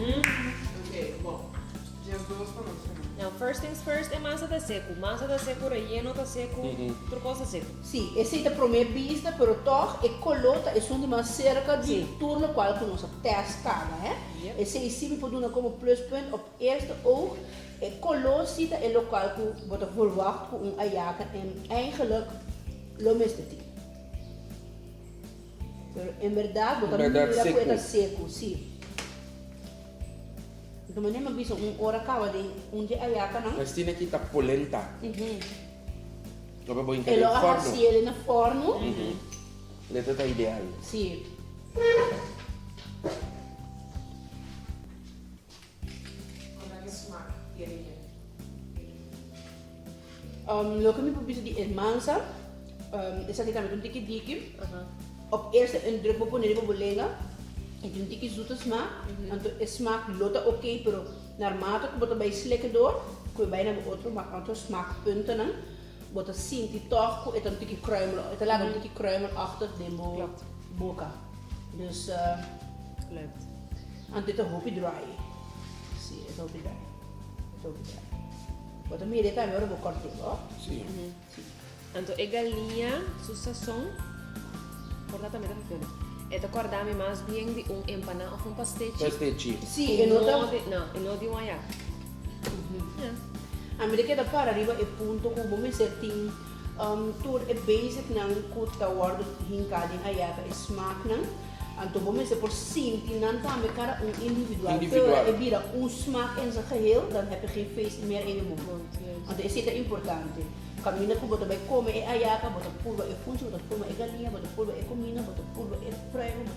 Ok, bom. Já as duas para nós também. Now, first things first é massa tá seco. Massa tá seco, relleno tá seco, outra coisa seco. Sim, esse é para mim vista, pero toch é colota, é um de mais cerca de Sim. turno qual que nós testava, né? Yep. Esse é sim para dar como pluspunt op eerste oog. É colosita é local que você verwacht com ayaca en eigenlijk lo misteti. Pero em verdade, você não mira seco. coisa seco, sim. Então, mas nem me visto hora cava de onde ayaca não. Mas tinha que estar polenta. Dopo poi in E lo il forno. arrassi ele no forno. Ed è ideale. Sim. Como é que smaak? Iedereen. Lo que me propuso de mansa, essa aqui também um tiki diki. Op eerste indruk beponer op bolenga. En toen tiki zoete smaak. En toen smaak lota oké, pero naarmate que você vai slikken door, kun je bijna bij outro maar aantal smaakpunten dan. Você sente toch, het een tiki kruimel, het laat een tiki kruimel achter de Klopt. boca. Dus, Klopt. en dit is hoopje dry. Zie, het is hoopje dry. Het is hoopje dry. Você me irrita agora vou cortar, ó. Sì. Então, é galinha, su sazón, corta também tá ficando. É de acordar-me mais bem de empanada ou pastéis. Pastéis. Sim, E eu não não de um ayaca. A medida que para arriba é ponto com o momento certinho, tudo é basic não custa o ar do hincado em ayaca é smaak não, então o momento por sentir não também cara individual. Individual. É vira smaak in zijn geheel, dan heb je geen feest meer in je mond. Então isso é importante. Caminha que você vai comer é ayaca, você pulva é funcho, você pulva é galinha, você pulva é comida, você pulva é frango.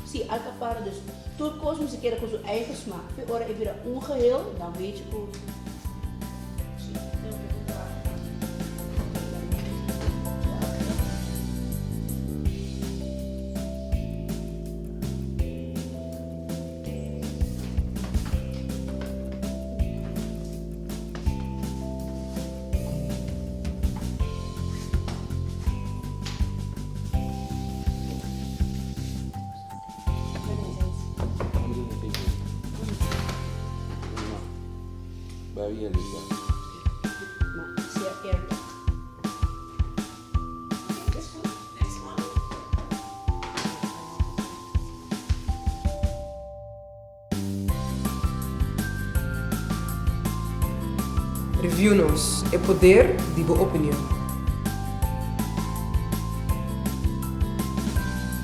Sim, alcapara, dus tudo coisa você quer com seu eigen smaak. Ora é vira geheel, dan weet je hoe. Bahia linda. Maar zeer eerlijk. Review-nos. É poder de boa opinião.